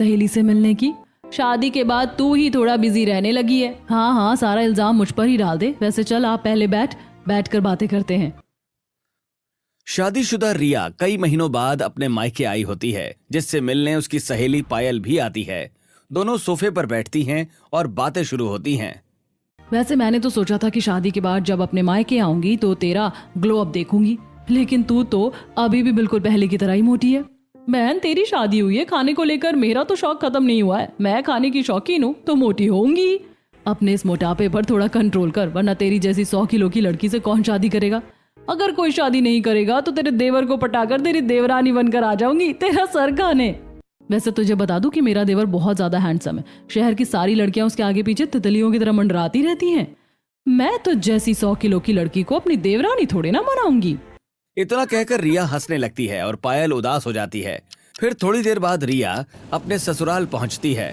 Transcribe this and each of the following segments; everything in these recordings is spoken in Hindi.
सहेली से मिलने की? शादी के बाद तू ही थोड़ा बिजी रहने लगी है। हाँ हाँ, सारा इल्जाम मुझ पर ही डाल दे। वैसे चल आप पहले बैठ कर बातें करते हैं। शादीशुदा रिया कई महीनों बाद अपने मायके आई होती है, जिससे मिलने उसकी सहेली पायल भी आती है। दोनों सोफे पर बैठती हैं और बातें शुरू होती हैं। वैसे मैंने तो सोचा था कि शादी के बाद जब अपने मायके आऊंगी तो तेरा ग्लो अप देखूंगी, लेकिन तू तो अभी भी बिल्कुल पहले की तरह ही मोटी है। बहन, तेरी शादी हुई है, खाने को लेकर मेरा तो शौक खत्म नहीं हुआ है। मैं खाने की शौकीन हूँ तो मोटी होंगी। अपने इस मोटापे पर थोड़ा कंट्रोल कर, वरना तेरी जैसी 100 किलो की लड़की से कौन शादी करेगा। अगर कोई शादी नहीं करेगा तो तेरे देवर को पटाकर तेरी देवरानी बनकर आ जाऊंगी तेरा सर खाने। वैसे तुझे बता दूं कि मेरा देवर बहुत ज्यादा हैंडसम है। शहर की सारी लड़कियां उसके आगे पीछे तितलियों की तरह मंडराती रहती हैं। मैं तो जैसी 100 किलो की लड़की को अपनी देवरानी थोड़ी ना बनाऊंगी। इतना कहकर रिया हंसने लगती है और पायल उदास हो जाती है। फिर थोड़ी देर बाद रिया अपने ससुराल पहुंचती है।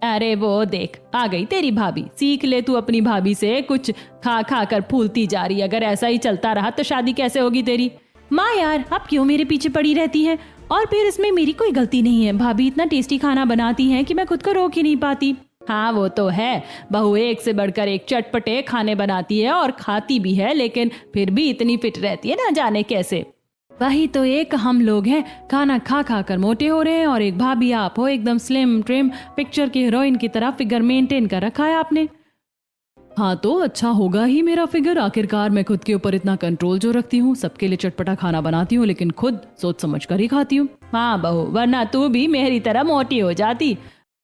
अरे वो देख, आ गई तेरी भाभी। सीख ले तू अपनी भाभी से, कुछ खा खा कर फूलती जा रही। अगर ऐसा ही चलता रहा तो शादी कैसे होगी तेरी। माँ यार, आप क्यों मेरे पीछे पड़ी रहती हैं? और फिर इसमें मेरी कोई गलती नहीं है। भाभी इतना टेस्टी खाना बनाती हैं कि मैं खुद को रोक ही नहीं पाती। हाँ वो तो है, बहू एक से बढ़कर एक चटपटे खाने बनाती है और खाती भी है, लेकिन फिर भी इतनी फिट रहती है, ना जाने कैसे। वही तो, एक हम लोग हैं खाना खा खा कर मोटे हो रहे हैं, और एक भाभी आप हो एकदम स्लिम ट्रिम, पिक्चर की हीरोइन की तरह फिगर मेंटेन कर रखा है आपने। हाँ तो अच्छा होगा ही मेरा फिगर। आखिरकार मैं खुद के ऊपर इतना कंट्रोल जो रखती हूँ। सबके लिए चटपटा खाना बनाती हूँ, लेकिन खुद सोच समझ कर ही खाती हूँ। हाँ बहू, वरना तू भी मेरी तरह मोटी हो जाती।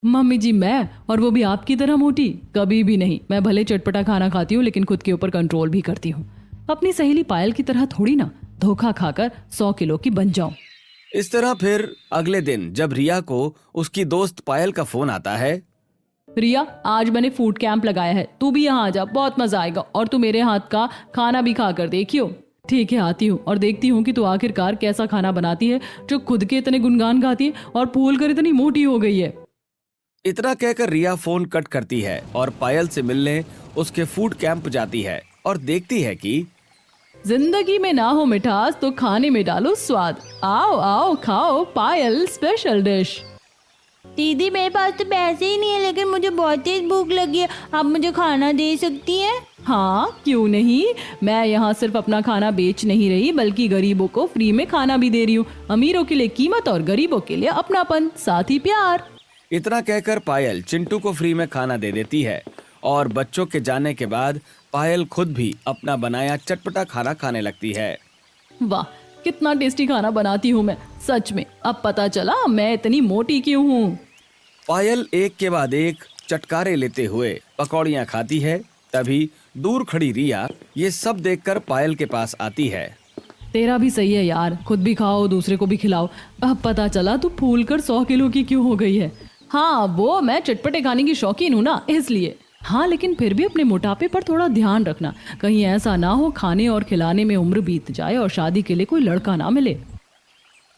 मम्मी जी, मैं और वो भी आपकी तरह मोटी कभी भी नहीं। मैं भले चटपटा खाना खाती हूँ, लेकिन खुद के ऊपर कंट्रोल भी करती हूँ। अपनी सहेली पायल की तरह थोड़ी ना धोखा खाकर 100 किलो की बन जाऊं। इस तरह फिर अगले दिन जब रिया को उसकी दोस्त पायल का फोन आता है। रिया, आज मैंने फूड कैंप लगाया है, तू भी यहाँ आ जा, बहुत मजा आएगा। और तू मेरे हाथ का खाना भी खा कर देखियो। ठीक है, आती हूँ और देखती हूँ कि तू आखिरकार कैसा खाना बनाती है जो खुद के इतने गुणगान गाती है और फूल कर इतनी मोटी हो गई है। इतना कहकर रिया फोन कट करती है और पायल से मिलने उसके फूड कैंप जाती है और देखती है कि जिंदगी में ना हो मिठास तो खाने में डालो स्वाद। आओ आओ खाओ पायल स्पेशल डिश। दीदी मेरे पास तो पैसे ही नहीं है, लेकिन मुझे बहुत तेज भूख लगी है, आप मुझे खाना दे सकती हैं? हाँ क्यों नहीं, मैं यहाँ सिर्फ अपना खाना बेच नहीं रही, बल्कि गरीबों को फ्री में खाना भी दे रही हूँ। अमीरों के लिए कीमत और गरीबों के लिए अपनापन, साथ ही प्यार। इतना कहकर पायल चिंटू को फ्री में खाना दे देती है और बच्चों के जाने के बाद पायल खुद भी अपना बनाया चटपटा खाना खाने लगती है। वाह, कितना टेस्टी खाना बनाती हूँ मैं, सच में। अब पता चला मैं इतनी मोटी क्यों हूँ। पायल एक के बाद एक चटकारे लेते हुए पकौड़ियाँ खाती है। तभी दूर खड़ी रिया ये सब देखकर पायल के पास आती है। तेरा भी सही है यार, खुद भी खाओ दूसरे को भी खिलाओ। अब पता चला तू फूल कर 100 किलो की क्यों हो गई है। हाँ वो मैं चटपटे खाने की शौकीन हूँ ना, इसलिए। हाँ लेकिन फिर भी अपने मोटापे पर थोड़ा ध्यान रखना, कहीं ऐसा ना हो खाने और खिलाने में उम्र बीत जाए और शादी के लिए कोई लड़का ना मिले।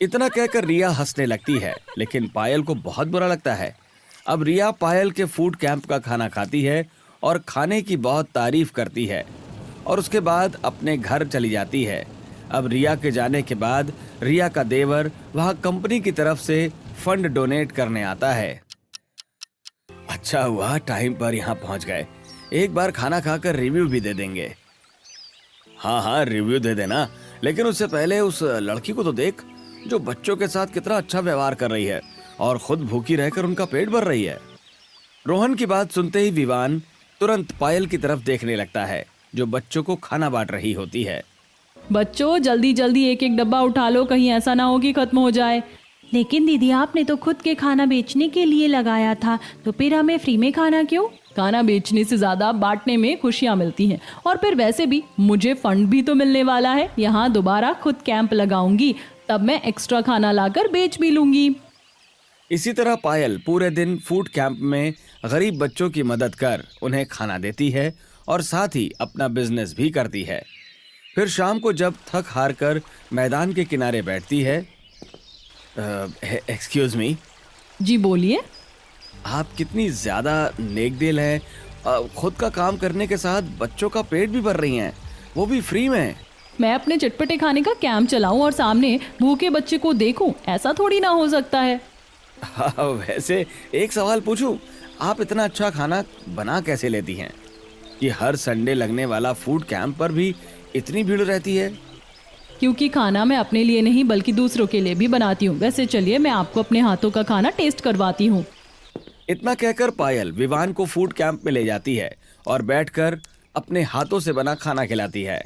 इतना कहकर रिया हंसने लगती है, लेकिन पायल को बहुत बुरा लगता है। अब रिया पायल के फूड कैंप का खाना खाती है और खाने की बहुत तारीफ करती है और उसके बाद अपने घर चली जाती है। अब रिया के जाने के बाद रिया का देवर वहाँ कंपनी की तरफ से फंड डोनेट करने आता है। अच्छा हुआ टाइम पर यहाँ पहुँच गए, एक बार खाना खाकर रिव्यू भी दे देंगे। हाँ हाँ रिव्यू दे देना, लेकिन उससे पहले उस लड़की को तो देख जो बच्चों के साथ कितना अच्छा व्यवहार कर रही है और खुद भूखी रहकर उनका पेट भर रही है। रोहन की बात सुनते ही विवान तुरंत पायल की तरफ देखने लगता है, जो बच्चों को खाना बांट रही होती है। बच्चों जल्दी जल्दी एक एक डब्बा उठा लो, कहीं ऐसा ना हो कि खत्म हो जाए। लेकिन दीदी आपने तो खुद के खाना बेचने के लिए लगाया था, तो फिर हमें फ्री में खाना क्यों? खाना बेचने से ज्यादा बांटने में खुशियां मिलती हैं, और फिर वैसे भी मुझे फंड भी तो मिलने वाला है। यहाँ दोबारा खुद कैंप लगाऊंगी, तब मैं एक्स्ट्रा खाना लाकर बेच भी लूंगी। इसी तरह पायल पूरे दिन फूड कैंप में गरीब बच्चों की मदद कर उन्हें खाना देती है और साथ ही अपना बिजनेस भी करती है। फिर शाम को जब थक हार कर मैदान के किनारे बैठती है। Excuse me. जी बोलिए। आप कितनी ज्यादा नेक दिल है, खुद का काम करने के साथ बच्चों का पेट भी भर रही हैं, वो भी फ्री में। मैं अपने चटपटे खाने का कैंप चलाऊं और सामने भूखे बच्चे को देखूं, ऐसा थोड़ी ना हो सकता है। हाँ, वैसे एक सवाल पूछूं, आप इतना अच्छा खाना बना कैसे लेती हैं कि हर संडे लगने वाला फूड कैंप पर भी इतनी भीड़ रहती है? क्योंकि खाना मैं अपने लिए नहीं बल्कि दूसरों के लिए भी बनाती हूँ। वैसे चलिए मैं आपको अपने हाथों का खाना टेस्ट करवाती हूँ। इतना कहकर पायल विवान को फूड कैंप में ले जाती है और बैठकर अपने हाथों से बना खाना खिलाती है।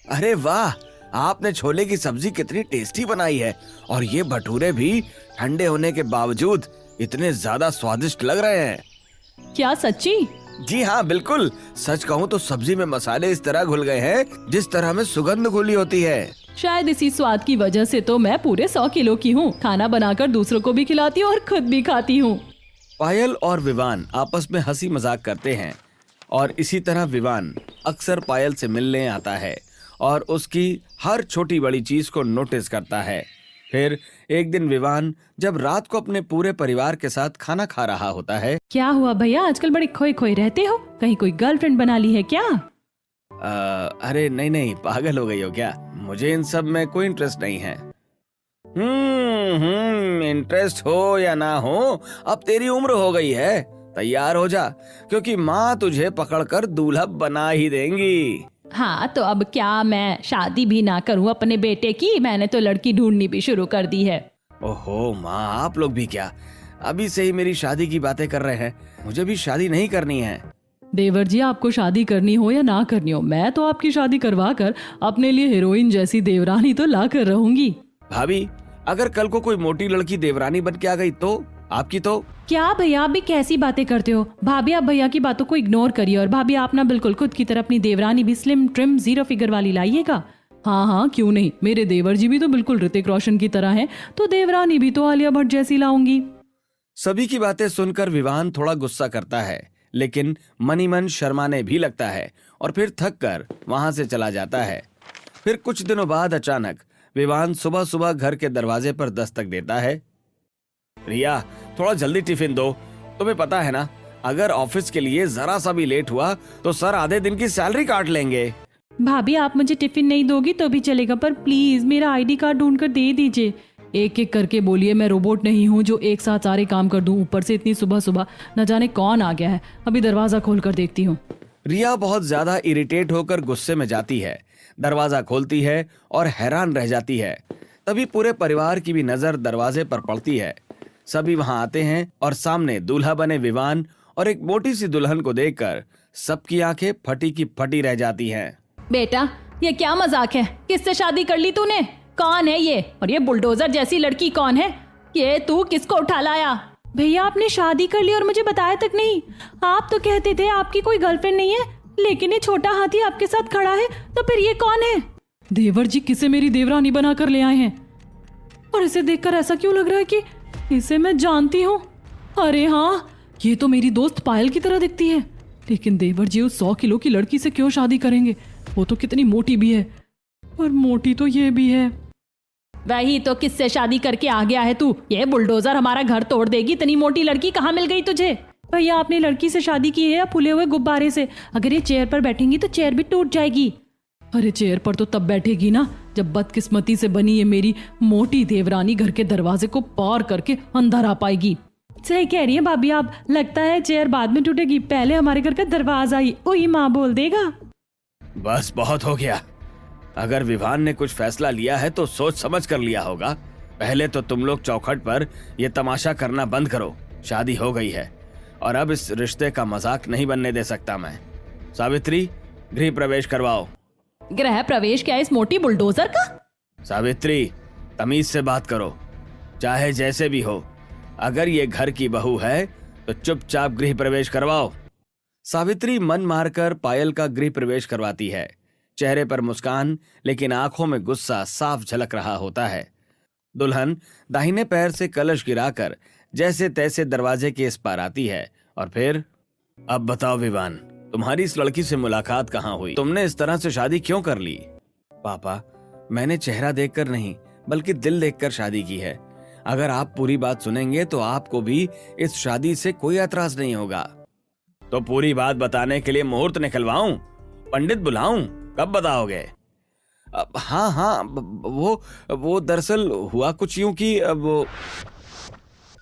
अरे वाह, आपने छोले की सब्जी कितनी टेस्टी बनाई है और ये भटूरे भी ठंडे होने के बावजूद इतने ज्यादा स्वादिष्ट लग रहे हैं। क्या सच्ची? जी हाँ, बिल्कुल। सच कहूँ तो सब्जी में मसाले इस तरह घुल गए हैं जिस तरह में सुगंध घुली होती है। शायद इसी स्वाद की वजह से तो मैं पूरे 100 किलो की हूँ। खाना बनाकर दूसरों को भी खिलाती हूँ और खुद भी खाती हूँ। पायल और विवान आपस में हंसी मजाक करते हैं और इसी तरह विवान अक्सर पायल से मिलने आता है और उसकी हर छोटी बड़ी चीज को नोटिस करता है। फिर एक दिन विवान जब रात को अपने पूरे परिवार के साथ खाना खा रहा होता है। क्या हुआ भैया, आजकल बड़े खोए खोए रहते हो? कहीं कोई गर्लफ्रेंड बना ली है क्या? अरे नहीं, पागल हो गई हो क्या? मुझे इन सब में कोई इंटरेस्ट नहीं है। इंटरेस्ट हो या ना हो, अब तेरी उम्र हो गई है, तैयार हो जा, क्योंकि माँ तुझे पकड़कर दूल्हा बना ही देंगी। हाँ तो अब क्या मैं शादी भी ना करूँ अपने बेटे की? मैंने तो लड़की ढूंढनी भी शुरू कर दी है। ओहो माँ, आप लोग भी क्या अभी से ही मेरी शादी की बातें कर रहे हैं? मुझे भी शादी नहीं करनी है। देवर जी, आपको शादी करनी हो या ना करनी हो, मैं तो आपकी शादी करवा कर अपने लिए हीरोइन जैसी देवरानी तो ला कर रहूंगी। भाभी, अगर कल को कोई मोटी लड़की देवरानी बन के आ गई तो आपकी तो? क्या भैया, आप भी कैसी बातें करते हो? भाभी, आप भैया की बातों को इग्नोर करिए और भाभी आप ना बिल्कुल खुद की तरह अपनी देवरानी भी स्लिम ट्रिम 0 फिगर वाली लाइएगा। हाँ, क्यों नहीं, मेरे देवर जी भी तो बिल्कुल ऋतिक रोशन की तरह हैं, तो देवरानी भी तो आलिया भट्ट जैसी लाऊंगी। सभी की बातें सुनकर विवान थोड़ा गुस्सा करता है, लेकिन मनी मन शर्माने भी लगता है और फिर थक कर वहां से चला जाता है। फिर कुछ दिनों बाद अचानक विवान सुबह सुबह घर के दरवाजे पर दस्तक देता है। रिया, थोड़ा जल्दी टिफिन दो। तुम्हें पता है ना, अगर ऑफिस के लिए जरा सा भी लेट हुआ तो सर आधे दिन की सैलरी काट लेंगे। भाभी, आप मुझे टिफिन नहीं दोगी तो भी चलेगा, पर प्लीज मेरा आईडी कार्ड ढूंढ कर दे दीजिए। एक एक करके बोलिए, मैं रोबोट नहीं हूँ जो एक साथ सारे काम कर दूं। ऊपर से इतनी सुबह सुबह न जाने कौन आ गया है, अभी दरवाजा खोल कर देखती हूँ। रिया बहुत ज्यादा इरिटेट होकर गुस्से में जाती है, दरवाजा खोलती है और हैरान रह जाती है। तभी पूरे परिवार की भी नजर दरवाजे पर पड़ती है। सभी वहां आते हैं और सामने दूल्हा बने विवान और एक मोटी सी दुल्हन को देखकर सबकी आंखें फटी की फटी रह जाती हैं। बेटा, ये क्या मजाक है? किससे शादी कर ली तूने? कौन है ये? और ये बुलडोजर जैसी लड़की कौन है? ये तू किसको उठा लाया? भैया, आपने शादी कर ली और मुझे बताया तक नहीं। आप तो कहते थे आपकी कोई गर्लफ्रेंड नहीं है, लेकिन ये छोटा हाथी आपके साथ खड़ा है, तो फिर ये कौन है? देवर जी किसे मेरी देवरानी बनाकर ले आए हैं, और इसे देखकर ऐसा क्यों लग रहा है कि इसे मैं जानती हूँ। अरे हाँ, ये तो मेरी दोस्त पायल की तरह दिखती है। लेकिन देवर जी उस 100 किलो की लड़की से क्यों शादी करेंगे? वो तो कितनी मोटी भी है, और मोटी तो ये भी है। वही तो, किससे शादी करके आ गया है तू? ये बुलडोजर हमारा घर तोड़ देगी। इतनी मोटी लड़की कहाँ मिल गई तुझे? भैया, आपने लड़की से शादी की है या फूले हुए गुब्बारे से? अगर ये चेयर पर बैठेंगी तो चेयर भी टूट जाएगी। अरे चेयर पर तो तब बैठेगी ना जब बदकिस्मती से बनी ये मेरी मोटी देवरानी घर के दरवाजे को पार करके अंदर आ पाएगी। सही कह रही है भाभी आप, लगता है चेयर बाद में टूटेगी, पहले हमारे घर का दरवाजा ही ओही माँ बोल देगा। बस बहुत हो गया। अगर विवान ने कुछ फैसला लिया है तो सोच समझ कर लिया होगा। पहले तो तुम लोग चौखट पर यह तमाशा करना बंद करो। शादी हो गई है और अब इस रिश्ते का मजाक नहीं बनने दे सकता मैं। सावित्री, गृह प्रवेश करवाओ। गृह प्रवेश क्या इस मोटी बुलडोजर का? सावित्री, तमीज से बात करो, चाहे जैसे भी हो। अगर ये घर की बहू है तो चुपचाप गृह प्रवेश करवाओ। सावित्री मन मारकर पायल का गृह प्रवेश करवाती है। चेहरे पर मुस्कान, लेकिन आंखों में गुस्सा साफ झलक रहा होता है। दुल्हन दाहिने पैर से कलश गिराकर जैसे तैसे दरवाजे के इस पार आती है और फिर, अब बताओ विवान, तुम्हारी इस लड़की से मुलाकात कहाँ हुई? तुमने इस तरह से शादी क्यों कर ली? पापा, मैंने चेहरा देखकर नहीं बल्कि दिल देखकर शादी की है। अगर आप पूरी बात सुनेंगे तो आपको भी इस शादी से कोई एतराज नहीं होगा। तो पूरी बात बताने के लिए मुहूर्त निकलवाऊं? पंडित बुलाऊं? कब बताओगे? हाँ, वो दरअसल हुआ कुछ यूं कि वो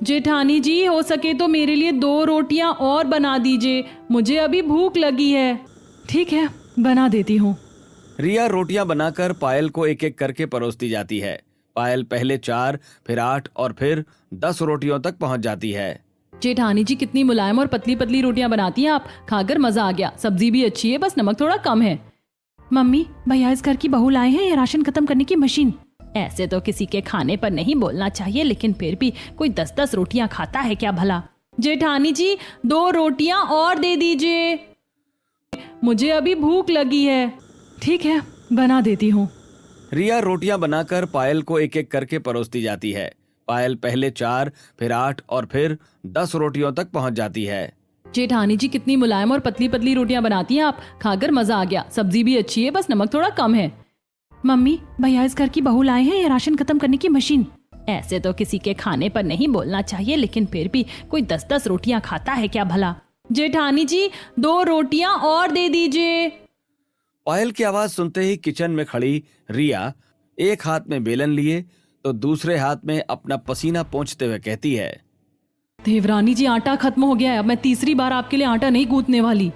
जेठानी जी, हो सके तो मेरे लिए 2 रोटियां और बना दीजिए, मुझे अभी भूख लगी है। ठीक है, बना देती हूँ। रिया रोटियां बनाकर पायल को एक एक करके परोसती जाती है। पायल पहले 4, फिर 8 और फिर 10 रोटियों तक पहुंच जाती है। जेठानी जी, कितनी मुलायम और पतली पतली रोटियां बनाती हैं आप, खाकर मजा आ गया। सब्जी भी अच्छी है, बस नमक थोड़ा कम है। मम्मी, भैया इस घर की बहू लाए हैं या राशन खत्म करने की मशीन? ऐसे तो किसी के खाने पर नहीं बोलना चाहिए, लेकिन फिर भी कोई 10-10 रोटियां खाता है क्या भला? जेठानी जी, 2 रोटियां और दे दीजिए, मुझे अभी भूख लगी है। ठीक है, बना देती हूँ। रिया रोटियां बनाकर पायल को एक एक करके परोसती जाती है। पायल पहले 4, फिर 8 और फिर 10 रोटियों तक पहुंच जाती है। जेठानी जी, कितनी मुलायम और पतली पतली रोटियां बनाती हैं आप, खाकर मजा आ गया। सब्जी भी अच्छी है, बस नमक थोड़ा कम है। मम्मी, भैया इस घर की बहू लाए हैं या राशन खत्म करने की मशीन? ऐसे तो किसी के खाने पर नहीं बोलना चाहिए, लेकिन फिर भी कोई 10-10 रोटियां खाता है क्या भला? जेठानी जी, 2 रोटियां और दे दीजिए। पायल की आवाज सुनते ही किचन में खड़ी रिया एक हाथ में बेलन लिए तो दूसरे हाथ में अपना पसीना पोंछते हुए कहती है, देवरानी जी, आटा खत्म हो गया है, अब मैं तीसरी बार आपके लिए आटा नहीं गूंथने वाली।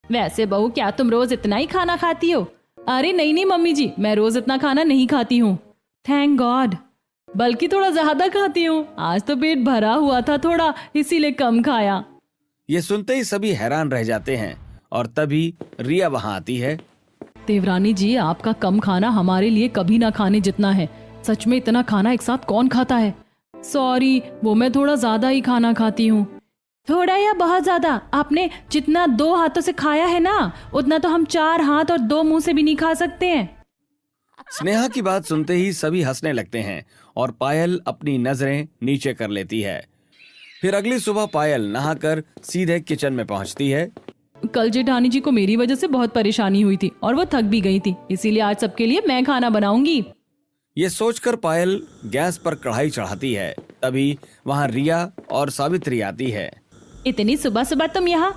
वैसे बहू, क्या तुम रोज इतना ही खाना खाती हो? अरे नहीं नहीं मम्मी जी, मैं रोज इतना खाना नहीं खाती हूँ, थैंक गॉड, बल्कि थोड़ा ज्यादा खाती हूँ। आज तो पेट भरा हुआ था थोड़ा, इसीलिए कम खाया। ये सुनते ही सभी हैरान रह जाते हैं और तभी रिया वहां आती है। देवरानी जी, आपका कम खाना हमारे लिए कभी ना खाने जितना है। सच में इतना खाना एक साथ कौन खाता है? सॉरी, वो मैं थोड़ा ज्यादा ही खाना खाती हूँ। थोड़ा या बहुत ज्यादा? आपने जितना 2 हाथों से खाया है ना, उतना तो हम 4 हाथ और 2 मुंह से भी नहीं खा सकते हैं। स्नेहा की बात सुनते ही सभी हंसने लगते हैं और पायल अपनी नजरें नीचे कर लेती है। फिर अगली सुबह पायल नहाकर सीधे किचन में पहुंचती है। कल जेठानी जी को मेरी वजह से बहुत परेशानी हुई थी और वो थक भी गई थी, इसीलिए आज सबके लिए मैं खाना बनाऊंगी। ये सोचकर पायल गैस पर कढ़ाई चढ़ाती है। तभी वहां रिया और सावित्री आती है। इतनी सुबह सुबह तुम यहाँ?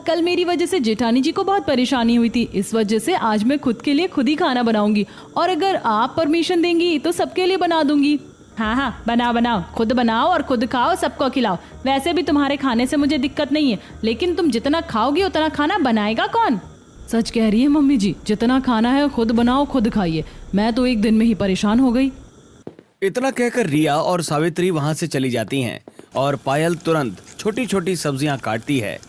कल मेरी वजह से जेठानी जी को बहुत परेशानी हुई थी, इस वजह से आज मैं खुद के लिए खुद ही खाना बनाऊंगी, और अगर आप परमिशन देंगी तो सबके लिए बना दूंगी। हाँ हाँ, बनाओ बनाओ, खुद बनाओ और खुद खाओ, सबको खिलाओ। वैसे भी तुम्हारे खाने से मुझे दिक्कत नहीं है, लेकिन तुम जितना खाओगी उतना खाना बनाएगा कौन? सच कह रही है मम्मी जी, जितना खाना है खुद बनाओ, खुद खाइए। मैं तो एक दिन में ही परेशान हो गई। इतना कहकर रिया और सावित्री वहां से चली जाती हैं और पायल तुरंत छोटी छोटी सब्जियां काटती है।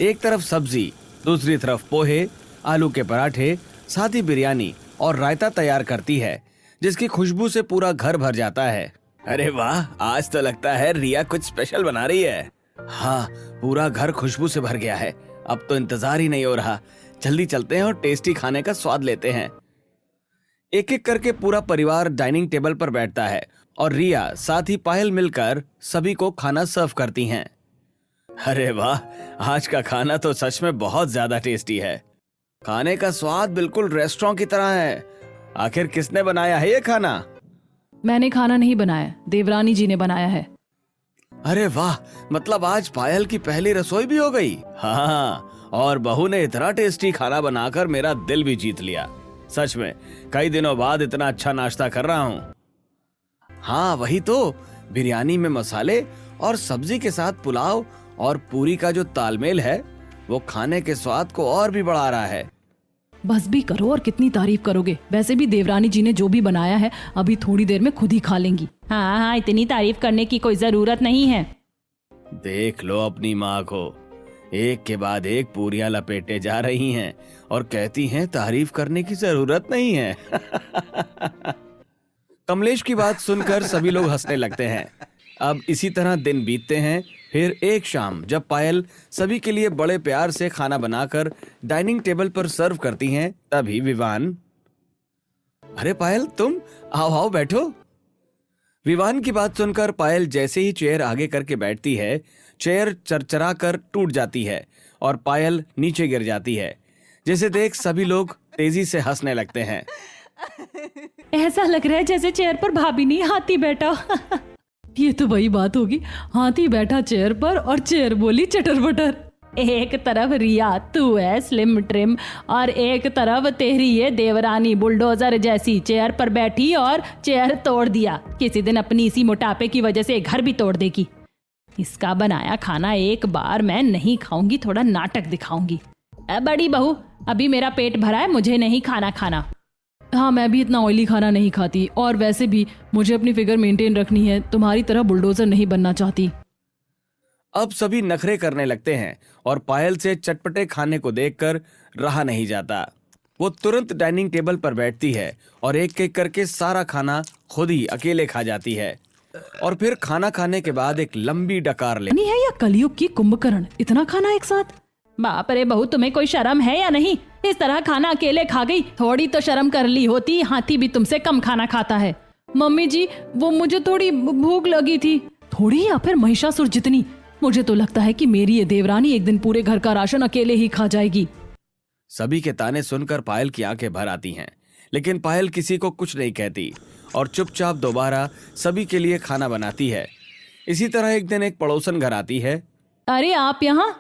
एक तरफ सब्जी, दूसरी तरफ पोहे, आलू के पराठे, साथ ही बिरयानी और रायता तैयार करती है, जिसकी खुशबू से पूरा घर भर जाता है। अरे वाह, आज तो लगता है रिया कुछ स्पेशल बना रही है। हाँ, पूरा घर खुशबू से भर गया है। अब तो इंतजार ही नहीं हो रहा, जल्दी चलते हैं और टेस्टी खाने का स्वाद लेते हैं। एक एक करके पूरा परिवार डाइनिंग टेबल पर बैठता है और रिया साथ ही पायल मिलकर सभी को खाना सर्व करती हैं। अरे वाह, आज का खाना तो सच में बहुत ज्यादा टेस्टी है। खाने का स्वाद बिल्कुल रेस्टोरेंट की तरह है। आखिर किसने बनाया है ये खाना? मैंने खाना नहीं बनाया, देवरानी जी ने बनाया है। अरे वाह, मतलब आज पायल की पहली रसोई भी हो गई। हाँ, और बहू ने इतना टेस्टी खाना बनाकर मेरा दिल भी जीत लिया। सच में कई दिनों बाद इतना अच्छा नाश्ता कर रहा हूँ। हाँ वही तो, बिरयानी में मसाले और सब्जी के साथ पुलाव और पूरी का जो तालमेल है, वो खाने के स्वाद को और भी बढ़ा रहा है। बस भी करो, और कितनी तारीफ करोगे? वैसे भी देवरानी जी ने जो भी बनाया है अभी थोड़ी देर में खुद ही खा लेंगी। हाँ हाँ, इतनी तारीफ करने की कोई जरूरत नहीं है। देख लो अपनी माँ को, एक के बाद एक पूरियां लपेटे जा रही हैं और कहती हैं तारीफ करने की जरूरत नहीं है। कमलेश की बात सुनकर सभी लोग हंसने लगते हैं। अब इसी तरह दिन बीतते हैं। फिर एक शाम जब पायल सभी के लिए बड़े प्यार से खाना बनाकर डाइनिंग टेबल पर सर्व करती हैं, तभी विवान, अरे पायल तुम आओ आओ बैठो। विवान की बात सुनकर पायल जैसे ही चेयर आगे करके बैठती है, चेयर चरचरा कर टूट जाती है और पायल नीचे गिर जाती है, जिसे देख सभी लोग तेजी से हंसने लगते हैं। ऐसा लग रहा है जैसे चेयर पर भाभी नहीं, हाथी बैठा। ये तो वही बात होगी, हाथी बैठा चेयर पर और चेयर बोली चटर बटर। एक तरफ रिया तू है स्लिम ट्रिम, और एक तरफ तेरी ये देवरानी बुलडोजर जैसी चेयर पर बैठी और चेयर तोड़ दिया। किसी दिन अपनी इसी मोटापे की वजह से घर भी तोड़ देगी। इसका बनाया खाना एक बार मैं नहीं खाऊंगी, थोड़ा नाटक दिखाऊंगी। बड़ी बहू, अभी मेरा पेट भरा है, मुझे नहीं खाना खाना। हाँ, मैं भी इतना ऑयली खाना नहीं खाती, और वैसे भी मुझे अपनी फिगर मेंटेन रखनी है, तुम्हारी तरह बुलडोजर नहीं बनना चाहती। अब सभी नखरे करने लगते हैं और पायल से चटपटे खाने को देखकर रहा नहीं जाता। वो तुरंत डाइनिंग टेबल पर बैठती है और एक एक करके सारा खाना खुद ही अकेले खा जाती है और फिर खाना खाने के बाद एक लंबी डकार ले। नहीं है या कलयुग की कुंभकर्ण, इतना खाना एक साथ? बाप रे बहू, तुम्हें कोई शर्म है या नहीं? इस तरह खाना अकेले खा गई, थोड़ी तो शर्म कर ली होती, हाथी भी तुमसे कम खाना खाता है। मम्मी जी, वो मुझे थोड़ी भूख लगी थी। थोड़ी या फिर महिषासुर जितनी? मुझे तो लगता है कि मेरी ये देवरानी एक दिन पूरे घर का राशन अकेले ही खा जाएगी। सभी के ताने सुनकर पायल की आंखें भर आती हैं, लेकिन पायल किसी को कुछ नहीं कहती और चुपचाप दोबारा सभी के लिए खाना बनाती है। इसी तरह एक दिन एक पड़ोसन घर आती है। अरे आप यहाँ?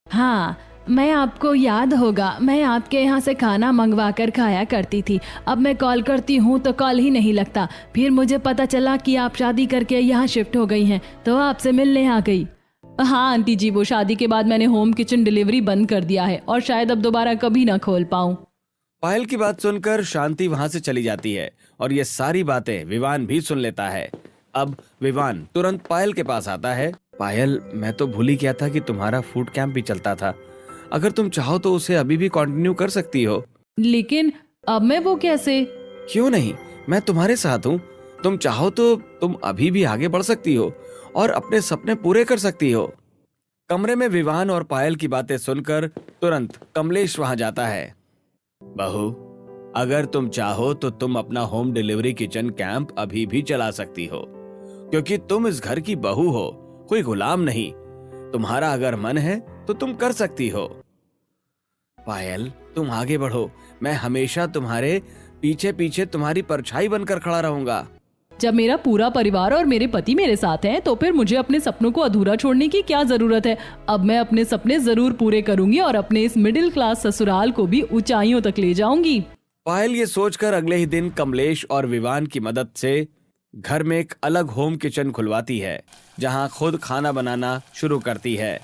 हाँ, मैं आपको याद होगा, मैं आपके यहाँ से खाना मंगवा कर खाया करती थी। अब मैं कॉल करती हूँ तो कॉल ही नहीं लगता। फिर मुझे पता चला कि आप शादी करके यहाँ शिफ्ट हो गई हैं, तो आपसे मिलने आ गई। हाँ आंटी जी, वो शादी के बाद मैंने होम किचन डिलीवरी बंद कर दिया है और शायद अब दोबारा कभी ना खोल पाऊँ। पायल की बात सुनकर शांति वहां से चली जाती है और ये सारी बातें विवान भी सुन लेता है। अब विवान तुरंत पायल के पास आता है। पायल, मैं तो भूल ही गया था कि तुम्हारा फूड कैंप भी चलता था। अगर तुम चाहो तो उसे अभी भी कंटिन्यू कर सकती हो। लेकिन अब मैं वो कैसे? क्यों नहीं, मैं तुम्हारे साथ हूँ। तुम चाहो तो तुम अभी भी आगे बढ़ सकती हो और अपने सपने पूरे कर सकती हो। कमरे में विवान और पायल की बातें सुनकर तुरंत कमलेश वहां जाता है। बहू, अगर तुम चाहो तो तुम अपना होम डिलीवरी किचन कैंप अभी भी चला सकती हो, क्योंकि तुम इस घर की बहू हो, कोई गुलाम नहीं। तुम्हारा अगर मन है तो तुम कर सकती हो। पायल, तुम आगे बढ़ो, मैं हमेशा तुम्हारे पीछे पीछे तुम्हारी परछाई बनकर खड़ा रहूंगा। जब मेरा पूरा परिवार और मेरे पति मेरे साथ हैं, तो फिर मुझे अपने सपनों को अधूरा छोड़ने की क्या जरूरत है। अब मैं अपने सपने जरूर पूरे करूंगी और अपने इस मिडिल क्लास ससुराल को भी ऊंचाइयों तक ले जाऊंगी। पायल ये सोचकर अगले ही दिन कमलेश और विवान की मदद से घर में एक अलग होम किचन खुलवाती है, जहां खुद खाना बनाना शुरू करती है।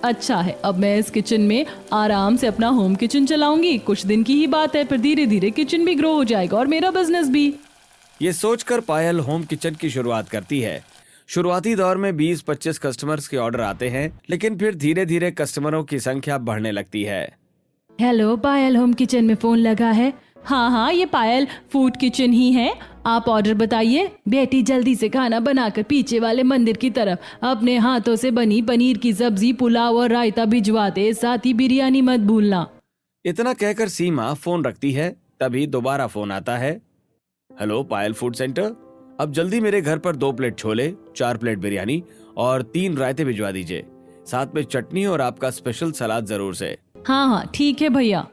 अच्छा है, अब मैं इस किचन में आराम से अपना होम किचन चलाऊंगी। कुछ दिन की ही बात है, फिर धीरे धीरे किचन भी ग्रो हो जाएगा और मेरा बिजनेस भी। ये सोचकर पायल होम किचन की शुरुआत करती है। शुरुआती दौर में 20-25 कस्टमर्स के ऑर्डर आते हैं, लेकिन फिर धीरे धीरे कस्टमरों की संख्या बढ़ने लगती है। हेलो पायल, होम किचन में फोन लगा है। हाँ, ये पायल फूड किचन ही है। आप ऑर्डर बताइए। बेटी, जल्दी से खाना बनाकर पीछे वाले मंदिर की तरफ अपने हाथों से बनी पनीर की सब्जी, पुलाव और रायता भिजवा दे, साथ ही बिरयानी मत भूलना। इतना कहकर सीमा फोन रखती है। तभी दोबारा फोन आता है। हेलो पायल फूड सेंटर, अब जल्दी मेरे घर पर 2 प्लेट छोले, 4 प्लेट बिरयानी और 3 रायते भिजवा दीजिए, साथ में चटनी और आपका स्पेशल सलाद जरूर से। हाँ, ठीक है भैया।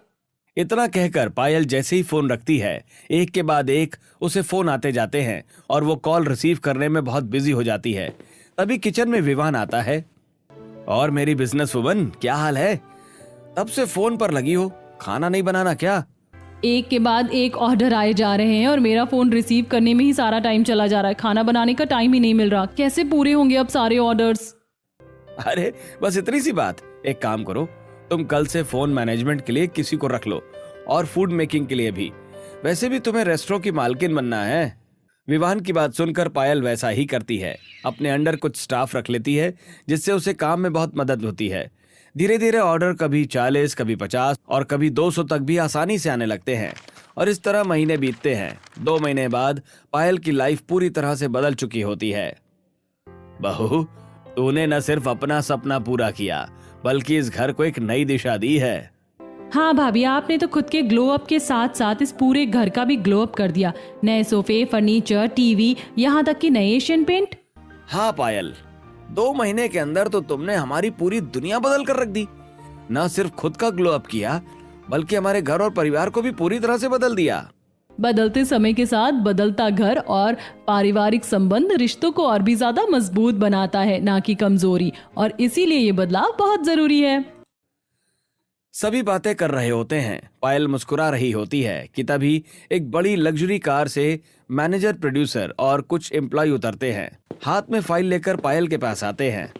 इतना कहकर पायल जैसे ही फोन रखती है, एक के बाद एक उसे फोन आते जाते हैं और वो कॉल रिसीव करने में बहुत बिजी हो जाती है। तभी किचन में विवान आता है। और मेरी बिजनेस वुमन, क्या हाल है? तब से फोन पर लगी हो, खाना नहीं बनाना क्या? एक के बाद एक ऑर्डर आए जा रहे हैं और मेरा फोन रिसीव करने में ही सारा टाइम चला जा रहा है। खाना बनाने का टाइम ही नहीं मिल रहा। कैसे पूरे होंगे अब सारे ऑर्डर्स? अरे बस इतनी सी बात। एक काम करो, तुम कल से फोन मैनेजमेंट के लिए किसी को रख लो और फूड मेकिंग के लिए भी। वैसे भी तुम्हें रेस्टोरेंट की मालकिन बनना है। विवान की बात सुनकर पायल वैसा ही करती है। अपने अंडर कुछ स्टाफ रख लेती है, जिससे उसे काम में बहुत मदद होती है। धीरे धीरे ऑर्डर कभी 40, कभी 50 और कभी 200 तक भी आसानी से आने लगते हैं और इस तरह महीने बीतते हैं। 2 महीने बाद पायल की लाइफ पूरी तरह से बदल चुकी होती है। बहू, तूने न सिर्फ अपना सपना पूरा किया, बल्कि इस घर को एक नई दिशा दी है। हाँ भाभी, आपने तो खुद के ग्लो अप के साथ साथ इस पूरे घर का भी ग्लो अप कर दिया। नए सोफे, फर्नीचर, टीवी, यहाँ तक कि नए एशियन पेंट। हाँ पायल, 2 महीने के अंदर तो तुमने हमारी पूरी दुनिया बदल कर रख दी। न सिर्फ खुद का ग्लो अप किया, बल्कि हमारे घर और परिवार को भी पूरी तरह से बदल दिया। बदलते समय के साथ बदलता घर और पारिवारिक संबंध रिश्तों को और भी ज्यादा मजबूत बनाता है, ना कि कमजोरी, और इसीलिए ये बदलाव बहुत जरूरी है। सभी बातें कर रहे होते हैं, पायल मुस्कुरा रही होती है कि तभी एक बड़ी लग्जरी कार से मैनेजर, प्रोड्यूसर और कुछ एम्प्लॉय उतरते हैं। हाथ में फाइल लेकर पायल के पास आते हैं।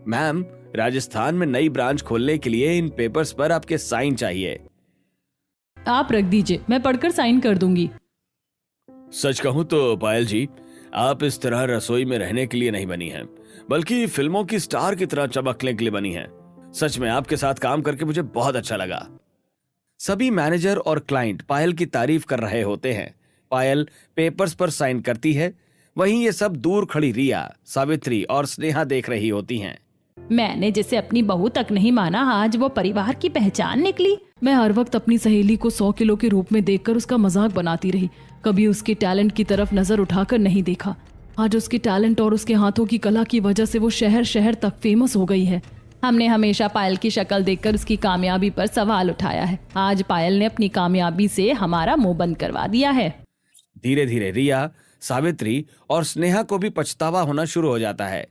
मैम, राजस्थान में नई ब्रांच खोलने के लिए इन पेपर्स पर आपके साइन चाहिए। आप रख दीजिए, मैं पढ़कर साइन कर दूंगी। सच कहूं तो पायल जी, आप इस तरह रसोई में रहने के लिए नहीं बनी हैं, बल्कि फिल्मों की स्टार की तरह चमकने के लिए बनी हैं। सच में आपके साथ काम करके मुझे बहुत अच्छा लगा। सभी मैनेजर और क्लाइंट पायल की तारीफ कर रहे होते हैं। पायल पेपर्स पर साइन करती है। वहीं ये सब दूर खड़ी रिया, सावित्री और स्नेहा देख रही होती हैं। मैंने जिसे अपनी बहू तक नहीं माना, आज वो परिवार की पहचान निकली। मैं हर वक्त अपनी सहेली को 100 किलो के रूप में देखकर उसका मजाक बनाती रही, कभी उसके टैलेंट की तरफ नजर उठाकर नहीं देखा। आज उसके टैलेंट और उसके हाथों की कला की वजह से वो शहर शहर तक फेमस हो गई है। हमने हमेशा पायल की शक्ल देखकर उसकी कामयाबी पर सवाल उठाया है। आज पायल ने अपनी कामयाबी से हमारा मुंह बंद करवा दिया है। धीरे धीरे रिया, सावित्री और स्नेहा को भी पछतावा होना शुरू हो जाता है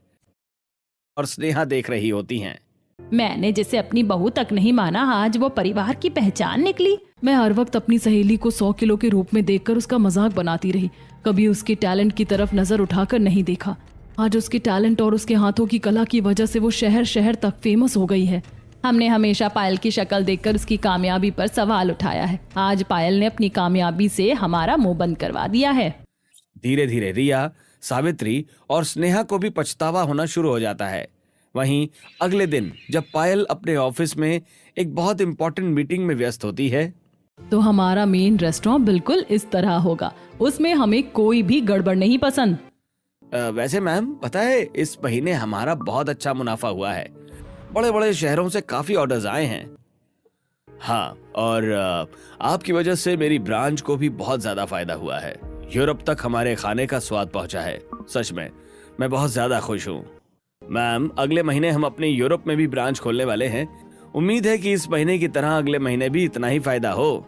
और स्नेहा देख रही होती हैं। मैंने जिसे अपनी बहू तक नहीं माना, आज वो परिवार की पहचान निकली। मैं हर वक्त अपनी सहेली को 100 किलो के रूप में देखकर उसका मजाक बनाती रही, कभी उसके टैलेंट की तरफ नजर उठाकर नहीं देखा। आज उसके टैलेंट और उसके हाथों की कला की वजह से वो शहर शहर तक फेमस हो गई है। हमने हमेशा पायल की शक्ल देखकर उसकी कामयाबी पर सवाल उठाया है। आज पायल ने अपनी कामयाबी से हमारा मुंह बंद करवा दिया है। धीरे धीरे रिया, सावित्री और स्नेहा को भी पछतावा होना शुरू हो जाता है। वहीं अगले दिन जब पायल अपने ऑफिस में एक बहुत इंपॉर्टेंट मीटिंग में व्यस्त होती है, तो हमारा मेन रेस्टोरेंट बिल्कुल इस तरह होगा, उसमें हमें कोई भी गड़बड़ नहीं पसंद। वैसे मैम, पता है इस महीने हमारा बहुत अच्छा मुनाफा हुआ है। बड़े बड़े शहरों से काफी ऑर्डर्स आए हैं। हाँ, और आपकी वजह से मेरी ब्रांच को भी बहुत ज्यादा फायदा हुआ है। यूरोप तक हमारे खाने का स्वाद पहुंचा है। सच में मैं बहुत ज्यादा खुश हूँ। मैम, अगले महीने हम अपने यूरोप में भी ब्रांच खोलने वाले हैं। उम्मीद है कि इस महीने की तरह अगले महीने भी इतना ही फायदा हो।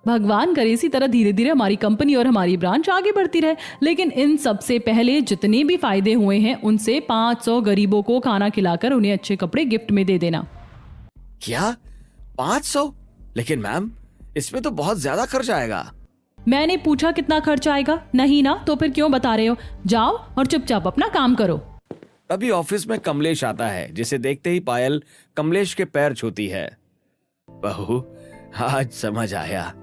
भगवान करे इसी तरह धीरे धीरे हमारी कंपनी और हमारी ब्रांच आगे बढ़ती रहे। लेकिन इन सबसे पहले जितने भी फायदे हुए हैं, उनसे 500 गरीबों को खाना खिलाकर उन्हें अच्छे कपड़े गिफ्ट में दे देना। क्या 500? लेकिन मैम, इसमें तो बहुत ज्यादा खर्च आएगा। मैंने पूछा कितना खर्च आएगा? नहीं ना, तो फिर क्यों बता रहे हो? जाओ और चुपचाप अपना काम करो। तभी ऑफिस में कमलेश आता है, जिसे देखते ही पायल कमलेश के पैर छूती है। बहू, आज समझ आया,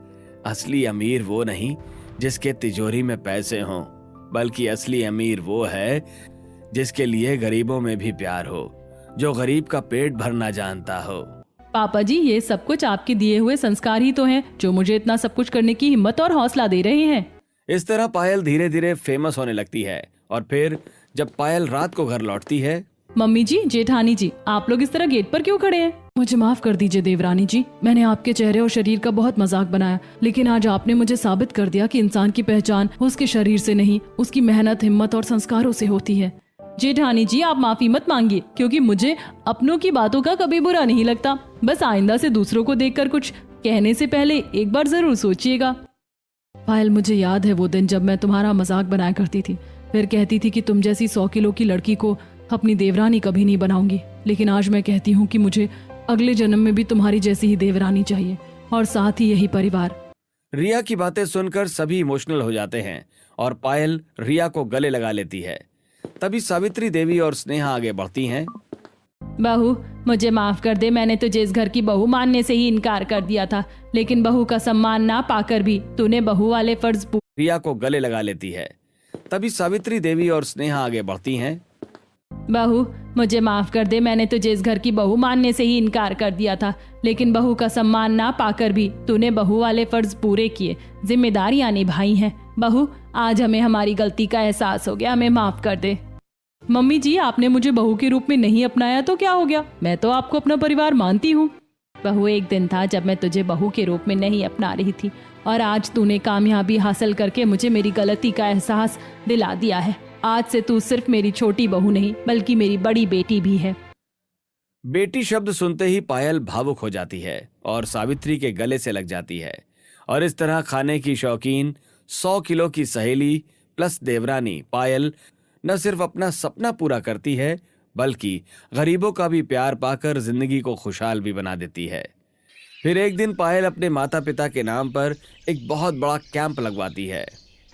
असली अमीर वो नहीं जिसके तिजोरी में पैसे हों, बल्कि असली अमीर वो है जिसके लिए गरीबों में भी प्यार हो, जो गरीब का पेट भरना जानता हो। पापा जी, ये सब कुछ आपके दिए हुए संस्कार ही तो हैं, जो मुझे इतना सब कुछ करने की हिम्मत और हौसला दे रहे हैं। इस तरह पायल धीरे धीरे फेमस होने लगती है। और फिर जब पायल रात को घर लौटती है, मम्मी जी, जेठानी जी, आप लोग इस तरह गेट पर क्यों खड़े हैं? मुझे माफ कर दीजिए देवरानी जी, मैंने आपके चेहरे और शरीर का बहुत मजाक बनाया, लेकिन आज आपने मुझे साबित कर दिया कि इंसान की पहचान उसके शरीर से नहीं, उसकी मेहनत, हिम्मत और संस्कारों से होती है। जेठानी जी, आप माफी मत मांगिए, क्योंकि मुझे अपनों की बातों का कभी बुरा नहीं लगता। बस आइंदा से दूसरों को देखकर कुछ कहने से पहले एक बार जरूर सोचिएगा। पायल, मुझे याद है वो दिन जब मैं तुम्हारा मजाक बनाया करती थी, फिर कहती थी कि तुम जैसी 100 किलो की लड़की को अपनी देवरानी कभी नहीं बनाऊंगी। लेकिन आज मैं कहती हूँ कि मुझे अगले जन्म में भी तुम्हारी जैसी ही देवरानी चाहिए, और साथ ही यही परिवार। रिया की बातें सुनकर सभी इमोशनल हो जाते हैं और पायल रिया को गले लगा लेती है। तभी सावित्री देवी और स्नेहा आगे बढ़ती हैं। बहू, मुझे माफ कर दे, मैंने तुझे इस घर की बहू मानने से ही इनकार कर दिया था, लेकिन बहू का सम्मान ना पाकर भी तूने बहू वाले फर्ज रिया को गले लगा लेती है। तभी सावित्री देवी और स्नेहा आगे बढ़ती हैं। बहू, मुझे माफ कर दे, मैंने तुझे इस घर की बहू मानने से ही इनकार कर दिया था, लेकिन बहू का सम्मान ना पाकर भी तूने बहू वाले फर्ज पूरे किए, जिम्मेदारियां निभाई हैं। बहू, आज हमें हमारी गलती का एहसास हो गया, हमें माफ कर दे। मम्मी जी, आपने मुझे बहू के रूप में नहीं अपनाया तो क्या हो गया? मैं तो आपको अपना परिवार मानती हूँ। बहू, एक दिन था जब मैं तुझे बहू के रूप में नहीं अपना रही थी, और आज तूने कामयाबी हासिल करके मुझे मेरी गलती का एहसास दिला दिया है। आज से तू सिर्फ मेरी छोटी बहू नहीं, बल्कि मेरी बड़ी बेटी भी है। बेटी शब्द सुनते ही पायल भावुक हो जाती है और सावित्री के गले से लग जाती है। और इस तरह खाने की शौकीन 100 किलो की सहेली प्लस देवरानी पायल न सिर्फ अपना सपना पूरा करती है, बल्कि गरीबों का भी प्यार पाकर जिंदगी को खुशहाल भी बना देती है। फिर एक दिन पायल अपने माता पिता के नाम पर एक बहुत बड़ा कैंप लगवाती है।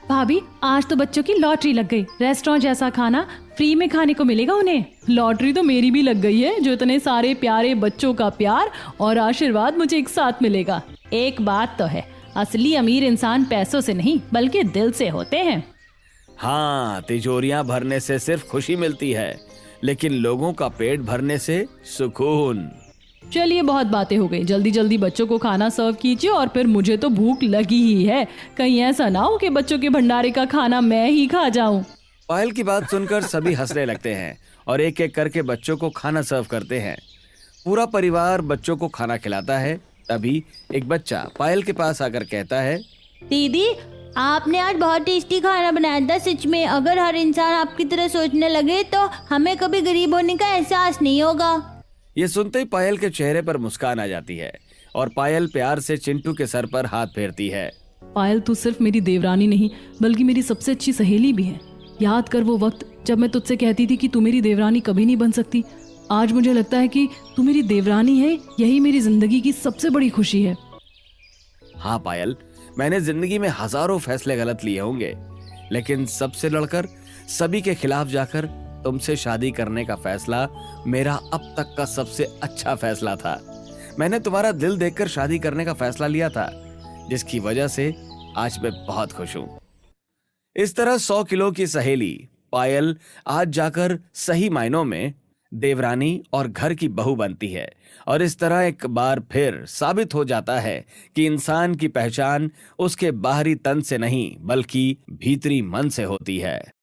भाभी, आज तो बच्चों की लॉटरी लग गई। रेस्टोरेंट जैसा खाना फ्री में खाने को मिलेगा उन्हें। लॉटरी तो मेरी भी लग गई है, जो इतने सारे प्यारे बच्चों का प्यार और आशीर्वाद मुझे एक साथ मिलेगा। एक बात तो है, असली अमीर इंसान पैसों से नहीं बल्कि दिल से होते हैं। हाँ, तिजोरियां भरने से सिर्फ खुशी मिलती है, लेकिन लोगों का पेट भरने से सुकून। चलिए, बहुत बातें हो गई। जल्दी जल्दी बच्चों को खाना सर्व कीजिए और फिर मुझे तो भूख लगी ही है। कहीं ऐसा ना हो कि बच्चों के भंडारे का खाना मैं ही खा जाऊं। पायल की बात सुनकर सभी हंसने लगते हैं और एक एक करके बच्चों को खाना सर्व करते हैं। पूरा परिवार बच्चों को खाना खिलाता है। तभी एक बच्चा पायल के पास आकर कहता है, दीदी, आपने आज बहुत टेस्टी खाना बनाया था। सच में अगर हर इंसान आपकी तरह सोचने लगे तो हमें कभी गरीब होने का एहसास नहीं होगा। ये सुनते ही पायल के चेहरे पर मुस्कान आ जाती है और पायल प्यार से चिंटू के सर पर हाथ फेरती है। पायल, तू सिर्फ मेरी देवरानी नहीं बल्कि मेरी सबसे अच्छी सहेली भी है। याद कर वो वक्त जब मैं तुझसे कहती थी कि तू मेरी देवरानी कभी नहीं बन सकती। आज मुझे लगता है कि तू मेरी देवरानी है। यही मेरी जिंदगी की सबसे बड़ी खुशी है। हाँ पायल, मैंने जिंदगी में हजारों फैसले गलत लिए होंगे, लेकिन सबसे लड़कर, सभी के खिलाफ जाकर तुमसे शादी करने का फैसला मेरा अब तक का सबसे अच्छा फैसला था। मैंने तुम्हारा दिल देखकर शादी करने का फैसला लिया था, जिसकी वजह से आज मैं बहुत खुश हूं। इस तरह 100 किलो की सहेली पायल आज जाकर सही मायनों में देवरानी और घर की बहू बनती है। और इस तरह एक बार फिर साबित हो जाता है कि इंसान की पहचान उसके बाहरी तन से नहीं बल्कि भीतरी मन से होती है।